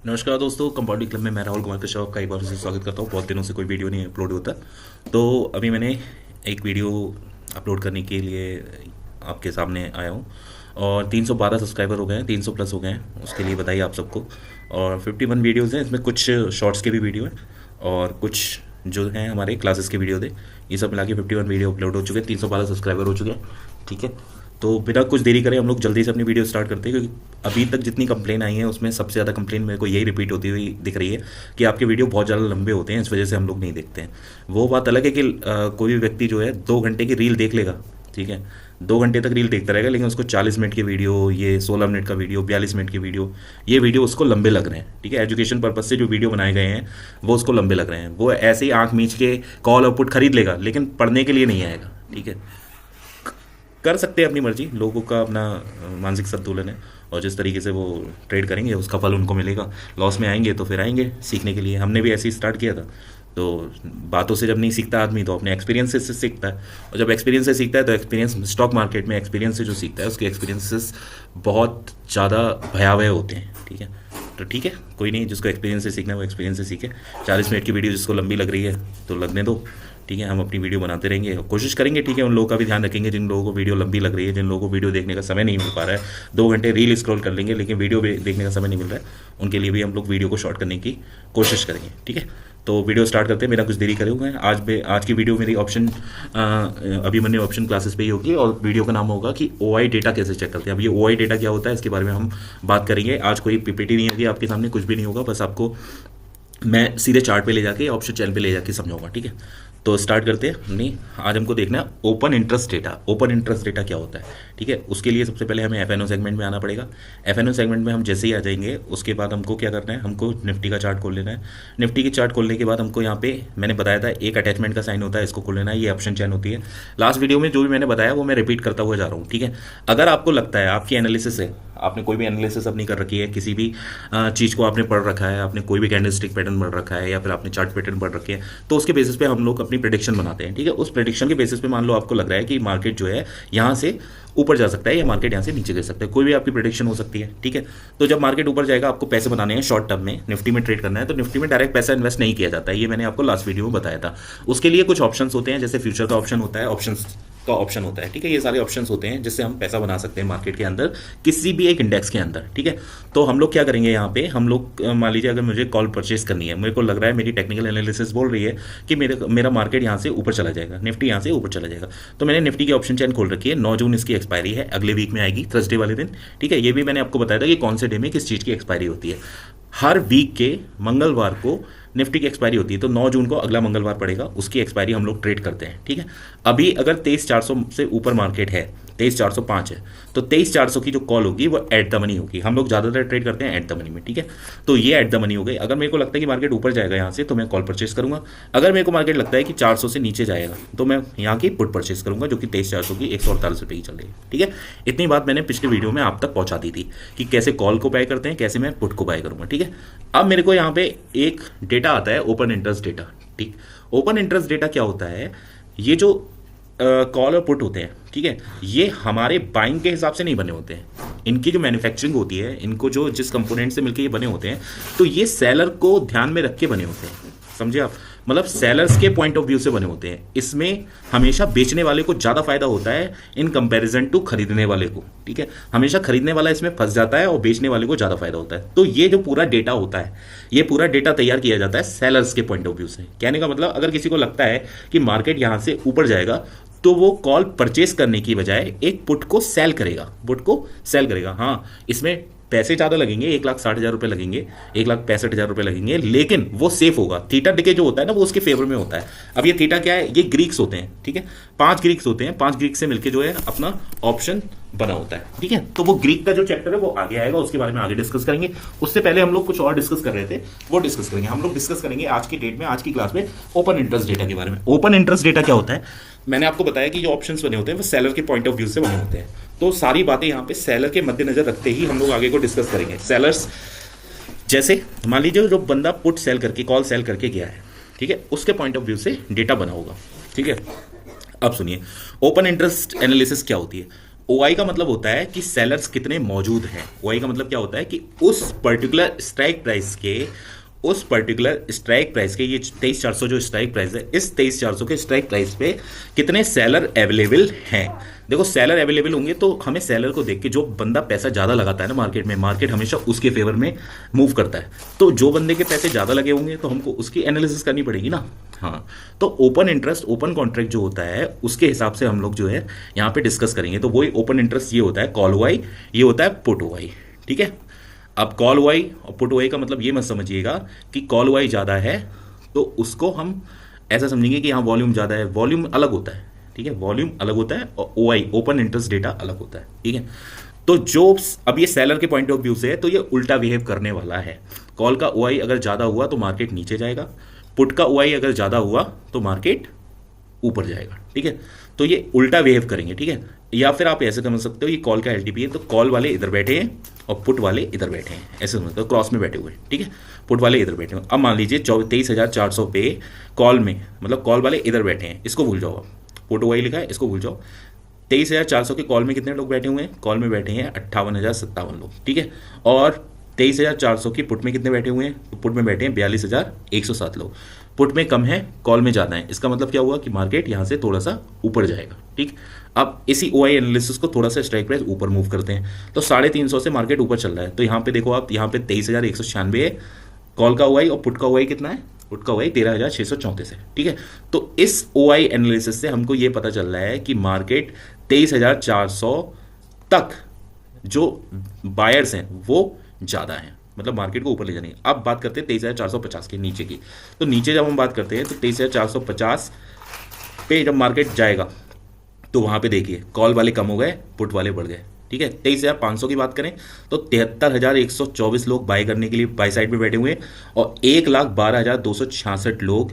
नमस्कार दोस्तों, compounding club में मैं राहुल कुमार कश्यप का एक बार फिर से स्वागत करता हूँ। बहुत दिनों से कोई वीडियो नहीं अपलोड होता, तो अभी मैंने एक वीडियो अपलोड करने के लिए आपके सामने आया हूँ। और 312 सब्सक्राइबर हो गए हैं, 300 प्लस हो गए हैं, उसके लिए बताइए आप सबको। और 51 वीडियोज़ हैं, इसमें कुछ शॉर्ट्स के भी वीडियो हैं और कुछ जो हैं हमारे क्लासेस के वीडियो थे। ये सब मिला के 51 वीडियो अपलोड हो चुके हैं, 312 सब्सक्राइबर हो चुके हैं। ठीक है, तो बिना कुछ देरी करें हम लोग जल्दी से अपनी वीडियो स्टार्ट करते हैं, क्योंकि अभी तक जितनी कंप्लेन आई है उसमें सबसे ज़्यादा कंप्लेन मेरे को यही रिपीट होती हुई दिख रही है कि आपके वीडियो बहुत ज़्यादा लंबे होते हैं, इस वजह से हम लोग नहीं देखते हैं। वो बात अलग है कि कोई भी व्यक्ति जो है 2 घंटे की रील देख लेगा, ठीक है, 2 घंटे तक रील देखता रहेगा, लेकिन उसको 40 मिनट की वीडियो, ये 16 मिनट का वीडियो, 42 मिनट की वीडियो, ये वीडियो उसको लंबे लग रहे हैं। ठीक है, एजुकेशन पर्पज से जो वीडियो बनाए गए हैं वो उसको लंबे लग रहे हैं। वो ऐसे ही आँख मीच के कॉल आउटपुट खरीद लेगा, लेकिन पढ़ने के लिए नहीं आएगा। ठीक है, कर सकते हैं अपनी मर्जी, लोगों का अपना मानसिक संतुलन है, और जिस तरीके से वो ट्रेड करेंगे उसका फल उनको मिलेगा। लॉस में आएंगे तो फिर आएंगे सीखने के लिए। हमने भी ऐसे ही स्टार्ट किया था। तो बातों से जब नहीं सीखता आदमी तो अपने एक्सपीरियंस से सीखता है, और जब एक्सपीरियंस से सीखता है तो एक्सपीरियंस स्टॉक मार्केट में एक्सपीरियंस से जो सीखता है उसके एक्सपीरियंसेस बहुत ज़्यादा भयावह होते हैं। ठीक है, तो ठीक है, कोई नहीं, जिसको एक्सपीरियंस से सीखना है वो एक्सपीरियंस से सीखे। 40 मिनट की वीडियो जिसको लंबी लग रही है तो लगने दो। ठीक है, हम अपनी वीडियो बनाते रहेंगे, कोशिश करेंगे। ठीक है, उन लोगों का भी ध्यान रखेंगे जिन लोगों को वीडियो लंबी लग रही है, जिन लोगों को वीडियो देखने का समय नहीं मिल पा रहा है। 2 घंटे रील स्क्रॉल कर लेंगे लेकिन वीडियो देखने का समय नहीं मिल रहा है, उनके लिए भी हम लोग वीडियो को शॉर्ट करने की कोशिश करेंगे। ठीक है, तो वीडियो स्टार्ट करते हैं, मेरा कुछ देरी करे हुए हैं। आज की वीडियो मेरी ऑप्शन अभिमन्यु ऑप्शन क्लासेस पे ही होगी, और वीडियो का नाम होगा कि OI डेटा कैसे चेक करते हैं। अब ये OI डेटा क्या होता है इसके बारे में हम बात करेंगे। आज कोई PPT नहीं होगी आपके सामने, कुछ भी नहीं होगा, बस आपको मैं सीधे चार्ट पे ले जाके ऑप्शन चैनल पे ले जाके समझाऊंगा। ठीक है, तो स्टार्ट करते हैं। नहीं, आज हमको देखना है open interest data. Open interest data क्या होता है? ठीक है, उसके लिए सबसे पहले हमें FNO सेगमेंट में आना पड़ेगा। FNO सेगमेंट में हम जैसे ही आ जाएंगे उसके बाद हमको क्या करना है, हमको निफ्टी का चार्ट खोल लेना है। निफ्टी की चार्ट खोलने के बाद हमको यहाँ पे मैंने बताया था एक अटैचमेंट का साइन होता है, इसको खोल लेना है। ये ऑप्शन चैन होती है। लास्ट वीडियो में जो भी मैंने बताया वो मैं रिपीट करता हुआ जा रहा हूँ। ठीक है, अगर आपको लगता है आपकी एनालिसिस है, आपने कोई भी एनालिसिस अपनी कर रखी है, किसी भी चीज़ को आपने पढ़ रखा है, आपने कोई भी कैंडलस्टिक पैटर्न पढ़ रखा है, या फिर आपने चार्ट पैटर्न पढ़ रखे हैं, तो उसके बेसिस पे हम लोग अपनी प्रेडिक्शन बनाते हैं। ठीक है, उस प्रेडिक्शन के बेसिस पे मान लो आपको लग रहा है कि मार्केट जो है यहाँ से ऊपर जा सकता है या मार्केट यहाँ से नीचे गिर सकता है, कोई भी आपकी प्रेडिक्शन हो सकती है। ठीक है, तो जब मार्केट ऊपर जाएगा आपको पैसे बनाने हैं शॉर्ट टर्म में, निफ्टी में ट्रेड करना है, तो निफ्टी में डायरेक्ट पैसा इन्वेस्ट नहीं किया जाता है। ये मैंने आपको लास्ट वीडियो में बताया था। उसके लिए कुछ ऑप्शंस होते हैं, जैसे फ्यूचर का ऑप्शन होता है, ऑप्शंस का ऑप्शन होता है। ठीक है, ये सारे ऑप्शंस होते हैं जिससे हम पैसा बना सकते हैं मार्केट के अंदर, किसी भी एक इंडेक्स के अंदर। ठीक है, तो हम लोग क्या करेंगे यहाँ पे, हम लोग मान लीजिए अगर मुझे कॉल परचेस करनी है, मेरे को लग रहा है मेरी टेक्निकल एनालिसिस बोल रही है कि मेरा मार्केट यहाँ से ऊपर चला जाएगा, निफ्टी यहाँ से ऊपर चला जाएगा, तो मैंने निफ्टी की ऑप्शन चैन खोल रखी है। 9 जून इसकी एक्सपायरी है, अगले वीक में आएगी, थर्सडे वाले दिन। ठीक है, ये भी मैंने आपको बताया था कि कौन से डे में किस चीज़ की एक्सपायरी होती है। हर वीक के मंगलवार को निफ्टी की एक्सपायरी होती है, तो 9 जून को अगला मंगलवार पड़ेगा, उसकी एक्सपायरी हम लोग ट्रेड करते हैं। ठीक है, अभी अगर 23,400 से ऊपर मार्केट है, 23,405 है, तो 23,400 की जो कॉल होगी वो एट द मनी होगी। हम लोग ज़्यादातर ट्रेड करते हैं एट द मनी में। ठीक है, तो ये एट द मनी हो गई। अगर मेरे को लगता है कि मार्केट ऊपर जाएगा यहाँ से, तो मैं कॉल परचेस करूंगा। अगर मेरे को मार्केट लगता है कि 400 से नीचे जाएगा, तो मैं यहाँ की पुट परचेस करूंगा, जो कि 23,400 की 148 रुपये की चल रही है। ठीक है, इतनी बात मैंने पिछले वीडियो में आप तक पहुँचा दी थी कि कैसे कॉल को बाय करते हैं, कैसे मैं पुट को बाय करूँगा। ठीक है, अब मेरे को यहाँ पे एक डेटा आता है, ओपन इंटरेस्ट डेटा। ठीक, ओपन इंटरेस्ट डेटा क्या होता है? ये जो कॉल और पुट होते हैं, ठीक है, ये हमारे बाइंग के हिसाब से नहीं बने होते हैं। इनकी जो मैन्युफैक्चरिंग होती है, इनको जो जिस कंपोनेंट से मिलकर ये बने होते हैं, तो ये सेलर को ध्यान में रख के बने होते हैं। समझे आप? मतलब सेलर्स के पॉइंट ऑफ व्यू से बने होते हैं। इसमें हमेशा बेचने वाले को ज़्यादा फायदा होता है इन कंपैरिजन टू खरीदने वाले को। ठीक है, हमेशा खरीदने वाला इसमें फंस जाता है और बेचने वाले को ज़्यादा फायदा होता है। तो ये जो पूरा डेटा होता है, ये पूरा डेटा तैयार किया जाता है सेलर्स के पॉइंट ऑफ व्यू से। कहने का मतलब, अगर किसी को लगता है कि मार्केट यहाँ से ऊपर जाएगा, तो वो कॉल परचेस करने की बजाय एक पुट को सेल करेगा, पुट को सेल करेगा। हाँ, इसमें पैसे ज़्यादा लगेंगे, 1,60,000 रुपये लगेंगे, 1,65,000 रुपये लगेंगे, लेकिन वो सेफ होगा। थीटा डिके जो होता है ना, वो उसके फेवर में होता है। अब ये थीटा क्या है? ये ग्रीक्स होते हैं। ठीक है, 5 ग्रीक्स होते हैं, 5 ग्रीक से मिलकर जो है अपना ऑप्शन बना होता है। ठीक है, तो वो ग्रीक का जो चैप्टर है वो आगे आएगा, उसके बारे में आगे डिस्कस करेंगे। उससे पहले हम लोग कुछ और डिस्कस कर रहे थे, वो डिस्कस करेंगे। हम लोग डिस्कस करेंगे आज की डेट में, आज की क्लास में, ओपन इंटरेस्ट डेटा के बारे में। ओपन इंटरेस्ट डेटा क्या होता है? मैंने आपको बताया कि जो ऑप्शंस बने होते हैं वो सेलर के पॉइंट ऑफ व्यू से बने होते हैं। तो सारी बातें यहाँ पे सेलर के मद्देनजर रखते ही हम लोग आगे को डिस्कस करेंगे। सेलर्स, जैसे मान लीजिए जो बंदा पुट सेल करके, कॉल सेल करके गया है, ठीक है, उसके पॉइंट ऑफ व्यू से डेटा बना होगा। ठीक है, अब सुनिए, ओपन इंटरेस्ट एनालिसिस क्या होती है? ओआई का मतलब होता है कि सेलर्स कितने मौजूद हैं। ओआई का मतलब क्या होता है कि उस पर्टिकुलर स्ट्राइक प्राइस के, उस पर्टिकुलर स्ट्राइक प्राइस के, ये 23,400 जो स्ट्राइक प्राइस है, इस 23,400 के स्ट्राइक प्राइस पे कितने सेलर अवेलेबल हैं। देखो सेलर अवेलेबल होंगे तो हमें सेलर को देख के, जो बंदा पैसा ज़्यादा लगाता है ना मार्केट में, मार्केट हमेशा उसके फेवर में मूव करता है। तो जो बंदे के पैसे ज़्यादा लगे होंगे तो हमको उसकी एनालिसिस करनी पड़ेगी ना। हाँ, तो ओपन इंटरेस्ट, ओपन कॉन्ट्रैक्ट जो होता है उसके हिसाब से हम लोग जो है यहाँ पे डिस्कस करेंगे। तो वही ओपन इंटरेस्ट ये होता है कॉल ओआई, ये होता है पुट ओआई। ठीक है, अब कॉल वाई और पुट वाई का मतलब ये मत समझिएगा कि कॉल वाई ज़्यादा है तो उसको हम ऐसा समझेंगे कि यहाँ वॉल्यूम ज़्यादा है। वॉल्यूम अलग होता है, ठीक है, वॉल्यूम अलग होता है और ओआई, ओपन इंटरेस्ट डेटा, अलग होता है। ठीक है, तो जो अब ये सेलर के पॉइंट ऑफ व्यू से है तो ये उल्टा बिहेव करने वाला है। कॉल का ओआई अगर ज़्यादा हुआ तो मार्केट नीचे जाएगा, पुट का ओआई अगर ज़्यादा हुआ तो मार्केट ऊपर जाएगा। ठीक है, तो ये उल्टा बिहेव करेंगे। ठीक है, या फिर आप ऐसे समझ सकते हो, ये कॉल का एलटीपी है तो कॉल वाले इधर बैठे हैं और पुट वाले इधर बैठे हैं, ऐसे समझते हो, क्रॉस में बैठे हुए। ठीक है, पुट वाले इधर बैठे हुए। अब मान लीजिए 23,400 पे कॉल में, मतलब कॉल वाले इधर बैठे हैं, इसको भूल जाओ, आप पुट वाई लिखा है इसको भूल जाओ। 23,400 के कॉल में कितने लोग बैठे हुए हैं? कॉल में बैठे हैं 58,057 लोग। ठीक है, और 23,400 की पुट में कितने बैठे हुए हैं? तो पुट में बैठे हैं 42,107 लोग। पुट में कम है, कॉल में ज़्यादा है। इसका मतलब क्या हुआ कि मार्केट यहाँ से थोड़ा सा ऊपर जाएगा। ठीक, अब इसी ओआई एनालिसिस को थोड़ा सा स्ट्राइक प्राइस ऊपर मूव करते हैं तो 350 से मार्केट ऊपर चल रहा है। तो यहाँ पे देखो आप, यहाँ पे 23,196 है कॉल का ओआई और पुट का ओआई कितना है? पुट का ओआई 13,634 है। ठीक है, तो इस ओआई एनालिसिस से हमको ये पता चल रहा है कि मार्केट 23,400 तक जो बायर्स हैं वो ज़्यादा हैं, मतलब मार्केट को ऊपर ले जाने। अब बात करते हैं 23,450 के नीचे की। तो नीचे जब हम बात करते हैं तो 23,450 पे जब मार्केट जाएगा तो वहाँ पे देखिए कॉल वाले कम हो गए, पुट वाले बढ़ गए। ठीक है, 23,500 की बात करें तो 73,124 लोग बाय करने के लिए बाय साइड में बैठे हुए हैं और 1,12,266 लोग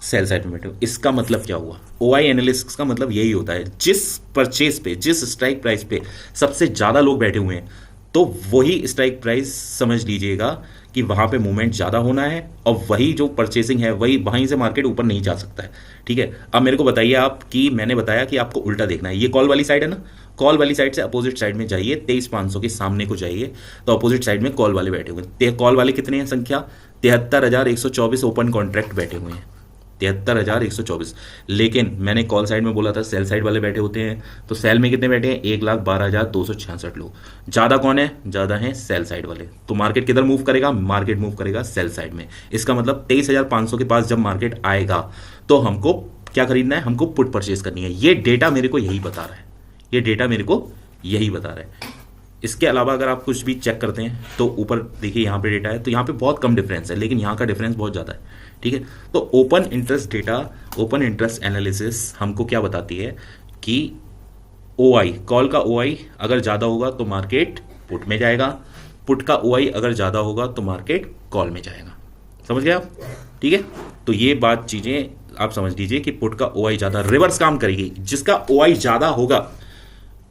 सेल साइड में बैठे हुए। इसका मतलब क्या हुआ? ओआई एनालिसिस का मतलब यही होता है, जिस परचेज पे, जिस स्ट्राइक प्राइस पे सबसे ज़्यादा लोग बैठे हुए हैं तो वही स्ट्राइक प्राइस समझ लीजिएगा कि वहाँ पे मूवमेंट ज़्यादा होना है और वही जो परचेसिंग है वही, वहीं से मार्केट ऊपर नहीं जा सकता है। ठीक है, अब मेरे को बताइए आप, कि मैंने बताया कि आपको उल्टा देखना है। ये कॉल वाली साइड है ना, कॉल वाली साइड से अपोजिट साइड में जाइए, 23,500 के सामने को जाइए तो अपोजिट साइड में कॉल वाले बैठे हुए हैं। कॉल वाले कितने हैं संख्या? 73,124 ओपन कॉन्ट्रैक्ट बैठे हुए हैं, 73,124। लेकिन मैंने कॉल साइड में बोला था सेल साइड वाले बैठे होते हैं, तो सेल में कितने बैठे हैं? 1,12,266 लोग। ज़्यादा कौन है? ज़्यादा है सेल साइड वाले। तो मार्केट किधर मूव करेगा? मार्केट मूव करेगा सेल साइड में। इसका मतलब 23,500 के पास जब मार्केट आएगा तो हमको क्या खरीदना है? हमको पुट परचेज करनी है। ये डेटा मेरे को यही बता रहा है, ये डेटा मेरे को यही बता रहा है। इसके अलावा अगर आप कुछ भी चेक करते हैं तो ऊपर देखिए यहाँ पे डेटा है, तो यहाँ पे बहुत कम डिफरेंस है, लेकिन यहाँ का डिफरेंस बहुत ज़्यादा है। ठीक है, तो open interest data, open interest analysis हमको क्या बताती है कि ओआई, कॉल का ओआई अगर ज़्यादा होगा तो मार्केट पुट में जाएगा, पुट का ओआई अगर ज़्यादा होगा तो मार्केट कॉल में जाएगा। समझ गए आप? ठीक है, तो ये बात चीज़ें आप समझ लीजिए कि पुट का ओआई ज़्यादा रिवर्स काम करेगी। जिसका ओआई ज़्यादा होगा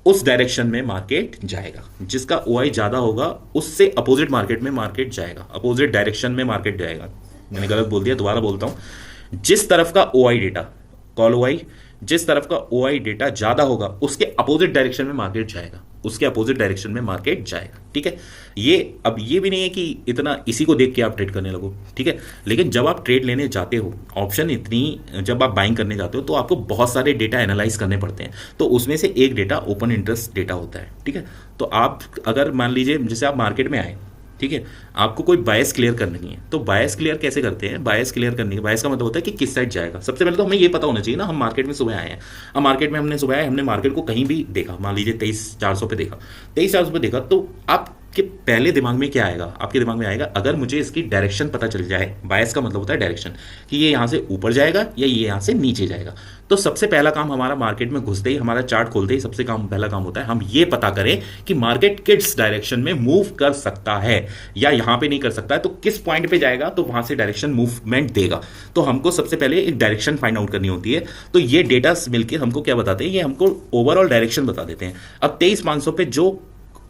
उस डायरेक्शन में मार्केट जाएगा, जिसका ओआई ज़्यादा होगा उससे अपोजिट मार्केट में मार्केट जाएगा, अपोजिट डायरेक्शन में मार्केट जाएगा। मैंने गलत बोल दिया, दोबारा बोलता हूं। जिस तरफ का ओआई डेटा, कॉल ओआई, जिस तरफ का ओआई डेटा ज़्यादा होगा उसके अपोजिट डायरेक्शन में मार्केट जाएगा, उसके अपोजिट डायरेक्शन में मार्केट जाएगा। ठीक है, ये अब ये भी नहीं है कि इतना इसी को देख के आप ट्रेड करने लगो। ठीक है, लेकिन जब आप ट्रेड लेने जाते हो, ऑप्शन इतनी, जब आप बाइंग करने जाते हो तो आपको बहुत सारे डेटा एनालाइज करने पड़ते हैं, तो उसमें से एक डेटा ओपन इंटरेस्ट डेटा होता है। ठीक है, तो आप अगर मान लीजिए जैसे आप मार्केट में आए, ठीक है, आपको कोई बायस क्लियर करनी है, तो बायस क्लियर कैसे करते हैं? बायस क्लियर करने के, बायस का मतलब होता है कि किस साइड जाएगा। सबसे पहले तो हमें ये पता होना चाहिए ना, हम मार्केट में सुबह आए हैं, अब मार्केट में हमने सुबह आए, हमने मार्केट को कहीं भी देखा, मान लीजिए 23,400 पे देखा, 23,400 पे देखा, तो आपके पहले दिमाग में क्या आएगा? आपके दिमाग में आएगा अगर मुझे इसकी डायरेक्शन पता चल जाए, बायस का मतलब होता है डायरेक्शन, कि ये यहाँ से ऊपर जाएगा या ये यहाँ से नीचे जाएगा, तो सबसे पहला काम हमारा मार्केट में घुसते ही, हमारा चार्ट खोलते ही सबसे पहला काम होता है हम ये पता करें कि मार्केट किस डायरेक्शन में मूव कर सकता है या यहाँ पे नहीं कर सकता है, तो किस पॉइंट पे जाएगा तो वहां से डायरेक्शन मूवमेंट देगा। तो हमको सबसे पहले एक डायरेक्शन फाइंड आउट करनी होती है। तो ये डेटा मिलकर हमको क्या बताते हैं? ये हमको ओवरऑल डायरेक्शन बता देते हैं। अब 23,500 पे जो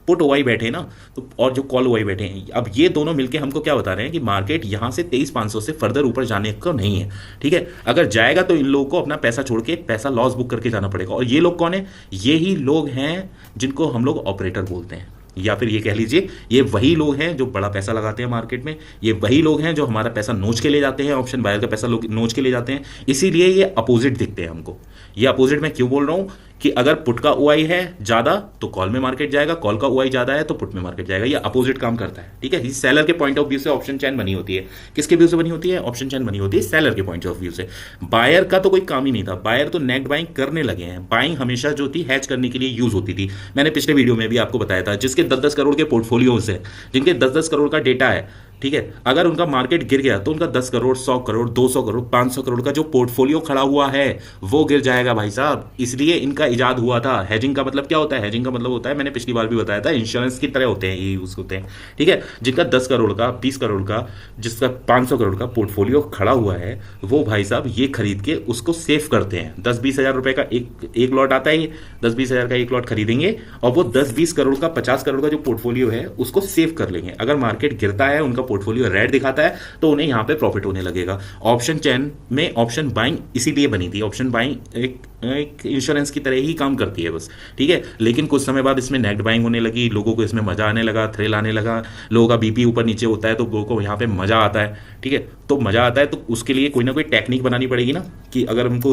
पुट ओआई बैठे हैं ना, तो और जो कॉल ओआई बैठे हैं, अब ये दोनों मिलके हमको क्या बता रहे हैं कि मार्केट यहाँ से 23,500 से फर्दर ऊपर जाने को नहीं है। ठीक है, अगर जाएगा तो इन लोगों को अपना पैसा छोड़ के पैसा लॉस बुक करके जाना पड़ेगा। और ये लोग कौन है? ये ही लोग हैं जिनको हम लोग ऑपरेटर बोलते हैं, या फिर ये कह लीजिए ये वही लोग हैं जो बड़ा पैसा लगाते हैं मार्केट में, ये वही लोग हैं जो हमारा पैसा नोच के ले जाते हैं, ऑप्शन बायर का पैसा लोग नोच के ले जाते हैं। इसीलिए ये अपोजिट दिखते हैं हमको। ये अपोजिट मैं क्यों बोल रहा हूं कि अगर पुट का ओआई है ज्यादा तो कॉल में मार्केट जाएगा, कॉल का ओआई ज्यादा है तो पुट में मार्केट जाएगा। ये अपोजिट काम करता है। ठीक है, ये सेलर के पॉइंट ऑफ व्यू से ऑप्शन चैन बनी होती है। किसके व्यू से बनी होती है? ऑप्शन चैन बनी होती है सेलर के पॉइंट ऑफ व्यू से। बायर का तो कोई काम ही नहीं था, बायर तो नेट बाइंग करने लगे हैं। बाइंग हमेशा जो थी हैच करने के लिए यूज होती थी। मैंने पिछले वीडियो में भी आपको बताया था, जिसके 10-10 करोड़ के पोर्टफोलियोज है, जिनके 10-10 करोड़ का डेटा है, ठीक है, अगर उनका मार्केट गिर गया तो उनका 10 करोड़, 100 करोड़, 200 करोड़, 500 करोड़ का जो पोर्टफोलियो खड़ा हुआ है वो गिर जाएगा भाई साहब। इसलिए इनका इजाद हुआ था। हेजिंग का मतलब क्या होता है? हेजिंग का मतलब होता है, मैंने पिछली बार भी बताया था, इंश्योरेंस की तरह होते हैं, ये यूज होते हैं। ठीक है, जिनका 10 करोड़ का, 20 करोड़ का, जिसका 500 करोड़ का पोर्टफोलियो खड़ा हुआ है, वो भाई साहब ये खरीद के उसको सेव करते हैं। 10-20 हजार रुपए का एक लॉट आता है, 10-20 हजार का एक लॉट खरीदेंगे और वो 10-20 करोड़ का, 50 करोड़ का जो पोर्टफोलियो है उसको सेव कर लेंगे। अगर मार्केट गिरता है, उनका पोर्टफोलियो रेड दिखाता है, तो उन्हें यहां पे प्रॉफिट होने लगेगा। ऑप्शन चैन में ऑप्शन बाइंग इसीलिए बनी थी। ऑप्शन बाइंग एक इंश्योरेंस की तरह ही काम करती है बस। ठीक है, लेकिन कुछ समय बाद इसमें नेट बाइंग होने लगी, लोगों को इसमें मजा आने लगा, थ्रिल आने लगा, लोगों का बीपी ऊपर नीचे होता है तो लोगों को यहाँ पे मजा आता है। ठीक है, तो मजा आता है तो उसके लिए कोई ना कोई टेक्निक बनानी पड़ेगी ना, कि अगर हमको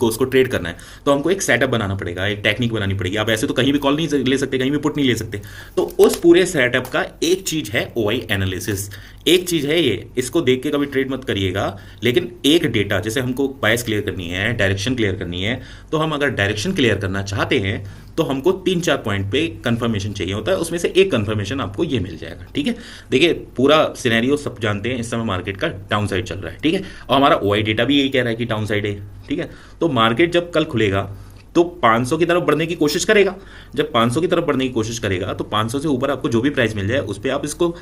उसको ट्रेड करना है तो हमको एक सेटअप बनाना पड़ेगा, एक टेक्निक बनानी पड़ेगी। आप ऐसे तो कहीं भी कॉल नहीं ले सकते, कहीं भी पुट नहीं ले सकते। तो उस पूरे सेटअप का एक चीज है ओआई एनालिसिस, एक चीज है ये। इसको देख के कभी ट्रेड मत करिएगा, लेकिन एक डेटा, जैसे हमको बायस क्लियर करनी है, डायरेक्शन क्लियर करनी है, तो हम अगर डायरेक्शन क्लियर करना चाहते हैं तो हमको 3-4 पॉइंट पे कंफर्मेशन चाहिए होता है। उसमें से एक कंफर्मेशन आपको ये मिल जाएगा। ठीक है, देखिए पूरा सिनेरियो सब जानते हैं, इस समय मार्केट का डाउन साइड चल रहा है। ठीक है, और हमारा ओआई डेटा भी यही कह रहा है कि डाउन साइड है। ठीक है, तो मार्केट जब कल खुलेगा तो 500 की तरफ बढ़ने की कोशिश करेगा। जब 500 की तरफ बढ़ने की कोशिश करेगा तो 500 से ऊपर आपको जो भी प्राइस मिल जाए उस पर आप इसको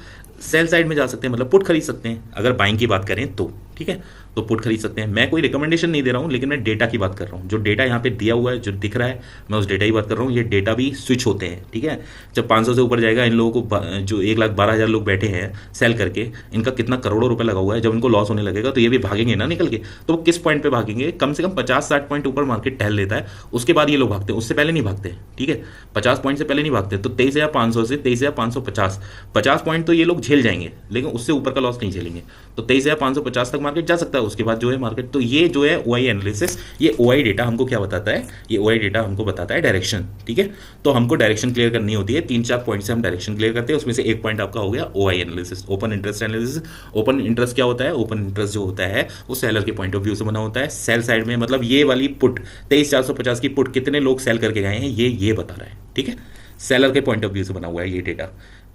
सेल साइड में जा सकते हैं, मतलब पुट खरीद सकते हैं। अगर बाइंग की बात करें तो ठीक है, तो पुट खरीद सकते हैं। मैं कोई रिकमेंडेशन नहीं दे रहा हूं, लेकिन मैं डेटा की बात कर रहा हूं। जो डेटा यहाँ पे दिया हुआ है, जो दिख रहा है, मैं उस डेटा की बात कर रहा हूँ। ये डेटा भी स्विच होते हैं। ठीक है, जब 500 से ऊपर जाएगा, इन लोगों को जो 1,12,000 लोग बैठे हैं सेल करके, इनका कितना करोड़ों रुपए लगा हुआ है, जब इनको लॉस होने लगेगा तो ये भी भागेंगे ना निकल के। तो वो किस पॉइंट पे भागेंगे? कम से कम 50-60 पॉइंट ऊपर मार्केट टहल लेता है, उसके बाद ये लोग भागते हैं, उससे पहले नहीं भागते। ठीक है, 50 पॉइंट से पहले नहीं भागते। तो 23,500 से 23,550, 50 पॉइंट तो ये लोग झेल जाएंगे, लेकिन उससे ऊपर का लॉस नहीं झेलेंगे। तो 23,550 तक मार्केट जा सकता है, उसके बाद जो है मार्केट। तो ये जो है ओआई एनालिसिस, ये ओआई डेटा हमको क्या बताता है? ये ओआई डेटा हमको बताता है डायरेक्शन। ठीक है, तो हमको डायरेक्शन क्लियर करनी होती है। 3-4 पॉइंट से हम डायरेक्शन क्लियर करते हैं, उसमें से एक पॉइंट आपका हो गया OI analysis, open interest analysis. Open interest क्या होता है? ओपन इंटरेस्ट जो होता है वो सेलर के पॉइंट ऑफ व्यू से बना होता है। सेल साइड में मतलब ये वाली पुट 23,450 की पुट कितने लोग सेल करके गए हैं, ये बता रहा है। ठीक है, सेलर के पॉइंट ऑफ व्यू से बना हुआ है ये डेटा।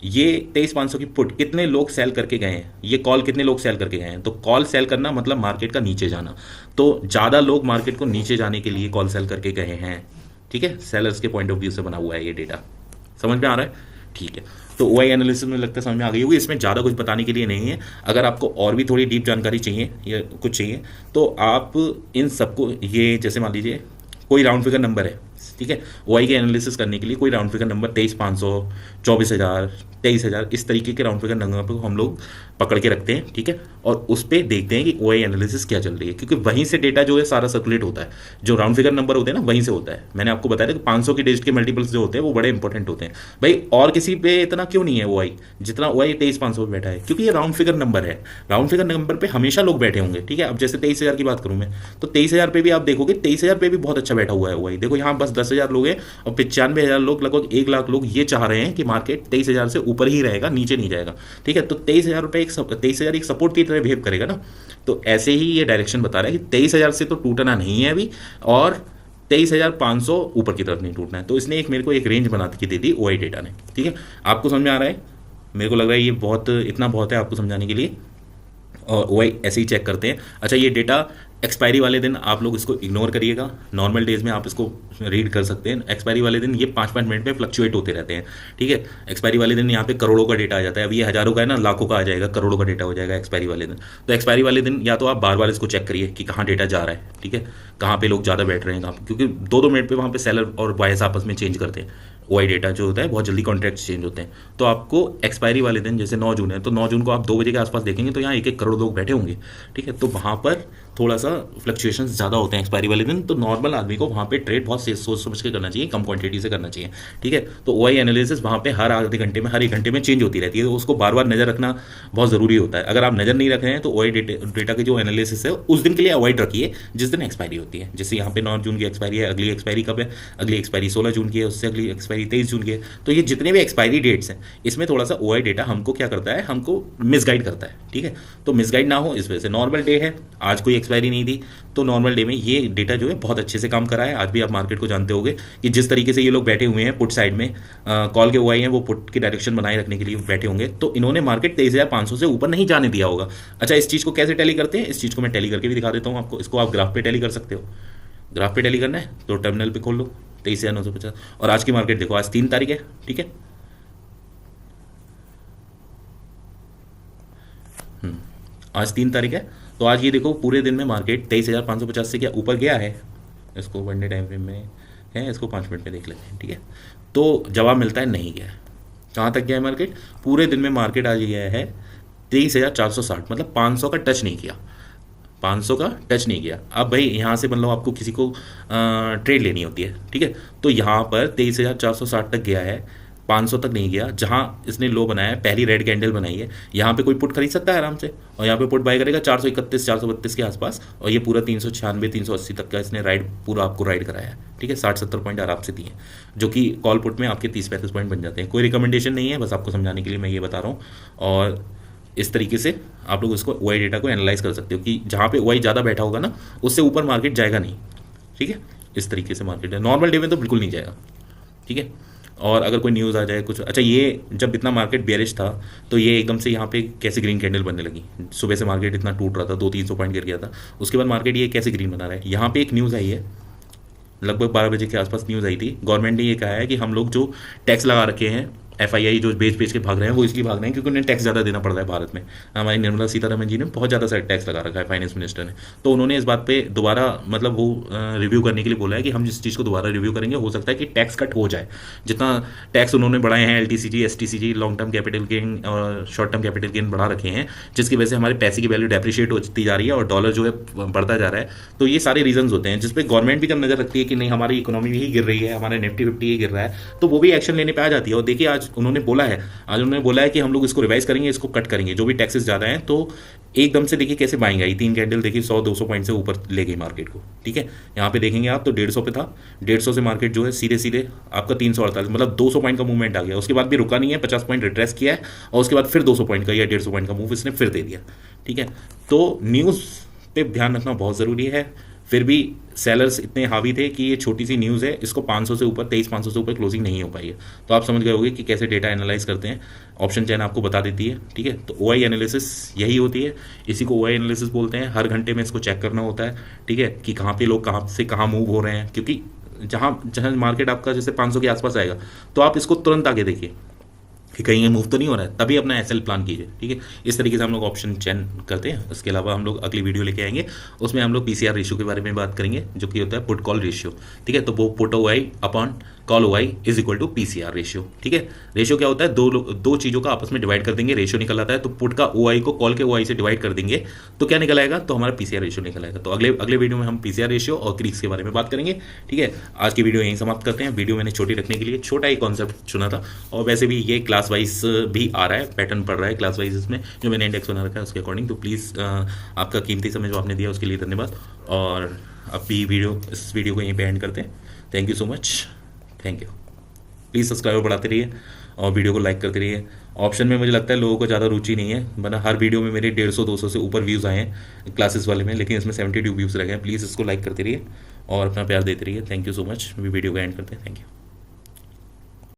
ये 23,500 की पुट कितने लोग सेल करके गए हैं, ये कॉल कितने लोग सेल करके गए हैं। तो कॉल सेल करना मतलब मार्केट का नीचे जाना, तो ज़्यादा लोग मार्केट को नीचे जाने के लिए कॉल सेल करके गए हैं। ठीक है, सेलर्स के पॉइंट ऑफ व्यू से बना हुआ है ये डेटा। समझ में आ रहा है? ठीक है, तो ओआई एनालिसिस में लगता है समझ में आ गई होगी। इसमें ज़्यादा कुछ बताने के लिए नहीं है। अगर आपको और भी थोड़ी डीप जानकारी चाहिए या कुछ चाहिए तो आप इन सबको, ये जैसे मान लीजिए कोई राउंड फिगर नंबर है, ठीक है, ओआई के एनालिसिस करने के लिए कोई राउंड फिगर नंबर 23,500, 24,000, 23,000 इस तरीके के राउंड फिगर नंबर को हम लोग पकड़ के रखते हैं। ठीक है, और उस पर देखते हैं कि ओआई एनालिसिस क्या चल रही है, क्योंकि वहीं से डेटा जो है सारा सर्कुलेट होता है। जो राउंड फिगर नंबर होते हैं ना, वहीं से होता है। मैंने आपको बताया था कि 500 की डिजिट के मल्टीपल्स जो होते हैं वो बड़े इंपॉर्टेंट होते हैं भाई। और किसी पे इतना क्यों नहीं है ओआई जितना ओआई 23,500 पे बैठा है? क्योंकि ये राउंड फिगर नंबर है। राउंड फिगर नंबर पे हमेशा लोग बैठे होंगे। ठीक है, अब जैसे 23,000 की बात करूँ मैं, तो 23,000 पे भी आप देखोगे, 23,000 पे भी बहुत अच्छा बैठा हुआ है ओआई। देखो यहाँ बस 10,000 लोग हैं और 95,000 लोग, लगभग 1 लाख लोग ये चाह रहे हैं कि मार्केट 23,000 से ऊपर ही रहेगा, नीचे नहीं जाएगा। ठीक है, तो 23,000 रुपये 23,000 एक सपोर्ट की तरह बिहेव करेगा ना। तो ऐसे ही ये डायरेक्शन बता रहा है कि 23,000 से तो टूटना नहीं है अभी, और 23,500 ऊपर की तरफ नहीं टूटना है। तो इसने एक मेरे को एक रेंज बना के दे दी ओआई डेटा ने। ठीक है, आपको समझ में आ रहा है? मेरे को लग रहा है ये इतना बहुत है आपको समझाने के लिए। और ओआई ऐसे ही चेक करते हैं। अच्छा, ये डेटा एक्सपायरी वाले दिन आप लोग इसको इग्नोर करिएगा। नॉर्मल डेज में आप इसको रीड कर सकते हैं। एक्सपायरी वाले दिन ये 5-5 मिनट में फ्लक्चुएट होते रहते हैं। ठीक है, एक्सपायरी वाले दिन यहाँ पे करोड़ों का डेटा आ जाता है। अभी ये हज़ारों का है ना, लाखों का आ जाएगा, करोड़ों का डेटा हो जाएगा एक्सपायरी वाले दिन। तो एक्सपायरी वाले दिन या तो आप बार बार इसको चेक करिए कि कहाँ डेटा जा रहा है। ठीक है, कहाँ पे लोग ज़्यादा बैठ रहे हैं, कहाँ पे, क्योंकि 2-2 मिनट पर वहाँ पर सेलर और बायर्स आपस में चेंज करते हैं। ओआई डेटा जो होता है बहुत जल्दी कॉन्ट्रैक्ट चेंज होते हैं। तो आपको एक्सपायरी वाले दिन जैसे 9 जून है, तो 9 जून को आप 2 बजे के आसपास देखेंगे तो यहाँ 1-1 करोड़ लोग बैठे होंगे, ठीक है। तो वहाँ पर थोड़ा सा फ्लक्चुएशंस ज़्यादा होते हैं एक्सपायरी वाले दिन, तो नॉर्मल आदमी को वहाँ पे ट्रेड बहुत सोच समझ के करना चाहिए, कम क्वांटिटी से करना चाहिए, ठीक है। तो ओआई एनालिसिस वहाँ पे हर आधे घंटे में, हर 1 घंटे में चेंज होती रहती है, तो उसको बार बार नज़र रखना बहुत ज़रूरी होता है। अगर आप नज़र नहीं रख रहे हैं तो ओआई डेटा की जो एनालिसिस है उस दिन के लिए अवॉइड रखिए जिस दिन एक्सपायरी होती है। जैसे यहाँ पे 9 जून की एक्सपायरी है, अगली एक्सपायरी कब है, अगली एक्सपायरी 16 जून की है, उससे अगली एक्सपायरी 23 जून की है। तो ये जितने भी एक्सपायरी डेट्स हैं इसमें थोड़ा सा ओआई डेटा हमको क्या करता है, हमको मिसगाइड करता है, ठीक है। तो मिसगाइड ना हो इस वजह से, नॉर्मल डे है, आज कोई एक्सपायरी नहीं थी, तो नॉर्मल डे में ये डेटा जो है बहुत अच्छे से काम करा है। आज भी आप मार्केट को जानते होंगे कि जिस तरीके से ये लोग बैठे हुए हैं पुट साइड में, कॉल के ओआई हैं वो पुट की डायरेक्शन बनाए रखने के लिए बैठे होंगे, तो इन्होंने मार्केट 23,500 से ऊपर नहीं जाने दिया होगा। अच्छा, इस चीज़ को कैसे टैली करते हैं, इस चीज़ को मैं टैली करके भी दिखा देता हूँ आपको। इसको आप ग्राफ पे टैली कर सकते हो। ग्राफ पे टैली करना है तो टर्मिनल पे खोल लो 23,950, और आज की मार्केट देखो, आज 3 तारीख है, ठीक है। आज 3 तारीख है, तो आज ये देखो पूरे दिन में मार्केट 23,550 से क्या ऊपर गया है। इसको वन डे टाइम फ्रेम में है, इसको 5 मिनट में देख लेते हैं, ठीक है। तो जवाब मिलता है नहीं गया है। कहाँ तक गया है मार्केट, पूरे दिन में मार्केट आज गया है 23,460, मतलब 500 का टच नहीं किया, 500 का टच नहीं किया। अब भाई यहाँ से मतलब आपको किसी को ट्रेड लेनी होती है, ठीक है। तो यहाँ पर 23,460 तक गया है, 500 तक नहीं गया। जहाँ इसने लो बनाया है, पहली रेड कैंडल बनाई है, यहाँ पे कोई पुट खरीद सकता है आराम से, और यहाँ पे पुट बाय करेगा 431 432 के आसपास, और ये पूरा 396 380 तक का इसने राइड पूरा आपको राइड कराया है, ठीक है। 60-70 पॉइंट आराम से दिए, जो कि कॉल पुट में आपके 30-35 पॉइंट बन जाते हैं। कोई रिकमेंडेशन नहीं है, बस आपको समझाने के लिए मैं ये बता रहा हूँ। और इस तरीके से आप लोग इसको ओआई डेटा को एनालाइज कर सकते हो कि जहाँ पे ओआई ज़्यादा बैठा होगा ना, उससे ऊपर मार्केट जाएगा नहीं, ठीक है। इस तरीके से मार्केट है, नॉर्मल डे में तो बिल्कुल नहीं जाएगा, ठीक है। और अगर कोई न्यूज़ आ जाए कुछ, अच्छा ये जब इतना मार्केट बेयरिश था तो ये एकदम से यहाँ पे कैसे ग्रीन कैंडल बनने लगी। सुबह से मार्केट इतना टूट रहा था, 200-300 पॉइंट गिर गया था, उसके बाद मार्केट ये कैसे ग्रीन बना रहा है। यहाँ पे एक न्यूज़ आई है, लगभग 12 बजे के आसपास न्यूज़ आई थी। गवर्नमेंट ने ये कहा है कि हम लोग जो टैक्स लगा रखे हैं, एफआईआई जो बेच के भाग रहे हैं, वो इसलिए भाग रहे हैं क्योंकि उन्हें टैक्स ज़्यादा देना पड़ रहा है भारत में। हमारी निर्मला सीतारमण जी ने बहुत ज़्यादा सारा टैक्स लगा रखा है, फाइनेंस मिनिस्टर ने। तो उन्होंने इस बात पे दोबारा मतलब वो रिव्यू करने के लिए बोला है कि हम जिस चीज़ को दोबारा रिव्यू करेंगे, हो सकता है कि टैक्स कट हो जाए। जितना टैक्स उन्होंने बढ़ाए हैं, LTCG, STCG, long term capital gain और शॉर्ट टर्म कैपिटल गेन बढ़ा रखे हैं, जिसकी वजह से हमारे पैसे की वैल्यू डेप्रिशिएट होती जा रही है और डॉलर जो है बढ़ता जा रहा है। तो ये सारे रीजंस होते हैं जिसपे गवर्नमेंट भी जब नज़र रखती है कि नहीं हमारी इकोनॉमी ही गिर रही है, हमारा निफ्टी 50 ही गिर रहा है, तो वो भी एक्शन लेने पे आ जाती है। और देखिए आज उन्होंने बोला है, आज उन्होंने बोला है कि हम लोग इसको रिवाइज करेंगे, इसको कट करेंगे, जो भी टैक्सेस ज़्यादा हैं। तो एकदम से देखिए कैसे बाइंग आई, 3 कैंडल देखिए 100-200 पॉइंट से ऊपर ले गई मार्केट को, ठीक है। यहाँ पे देखेंगे आप तो 150 पे था, 150 से मार्केट जो है सीधे सीधे आपका 348, मतलब 200 पॉइंट का मूवमेंट आ गया। उसके बाद भी रुका नहीं है, 50 पॉइंट रिट्रेस किया है, और उसके बाद फिर 200 पॉइंट का या 150 पॉइंट का मूव इसने फिर दे दिया, ठीक है। तो न्यूज़ पे ध्यान रखना बहुत ज़रूरी है। फिर भी सेलर्स इतने हावी थे कि ये छोटी सी न्यूज़ है, इसको 500 से ऊपर 23,500 से ऊपर क्लोजिंग नहीं हो पाई है। तो आप समझ गए होंगे कि कैसे डेटा एनालाइज करते हैं, ऑप्शन चैन आपको बता देती है, ठीक है। तो ओआई एनालिसिस यही होती है, इसी को ओआई एनालिसिस बोलते हैं। हर घंटे में इसको चेक करना होता है, ठीक है, कि कहाँ पे लोग कहाँ से कहाँ मूव हो रहे हैं, क्योंकि जहाँ जहाँ मार्केट आपका जैसे 500 के आसपास आएगा तो आप इसको तुरंत आगे देखिए कि कहीं ये मूव तो नहीं हो रहा है, तभी अपना एसएल प्लान कीजिए, ठीक है। इस तरीके से हम लोग ऑप्शन चेन करते हैं। उसके अलावा हम लोग अगली वीडियो लेके आएंगे, उसमें हम लोग पीसीआर रेशियो के बारे में बात करेंगे, जो कि होता है पुट कॉल रेशियो, ठीक है। तो वो put OI upon call OI is equal to PCR ratio, ठीक है। रेशियो क्या होता है, दो चीज़ों का आपस में डिवाइड कर देंगे, रेशियो निकल आता है। तो पुट का ओआई को कॉल के ओआई से डिवाइड कर देंगे तो क्या निकल आएगा, तो हमारा पीसीआर रेशियो निकल आएगा। तो अगले वीडियो में हम पीसीआर रेशियो और क्रीक्स के बारे में बात करेंगे, ठीक है। आज की वीडियो यहीं समाप्त करते हैं। वीडियो मैंने छोटी रखने के लिए छोटा ही कॉन्सेप्ट चुना था, और वैसे भी ये क्लास वाइज भी आ रहा है, पैटर्न पड़ रहा है क्लास वाइज इसमें, जो मैंने इंडेक्स बना रखा है उसके अकॉर्डिंग। तो प्लीज़ आपका कीमती समय जो आपने दिया उसके लिए धन्यवाद। और अभी इस वीडियो को यहीं पे एंड करते हैं। Thank you so much, thank you. Please subscriber बढ़ाते रहिए और वीडियो को लाइक करते रहिए। ऑप्शन में मुझे लगता है लोगों को ज़्यादा रुचि नहीं है, वरना हर वीडियो में मेरे 150-200 से ऊपर व्यूज़ आए हैं क्लासेस वाले में, लेकिन इसमें 72 व्यूज़ रह गए हैं। प्लीज़ इसको लाइक करते रहिए और अपना प्यार देते रहिए। Thank you so much. Video को एंड करते हैं। Thank you.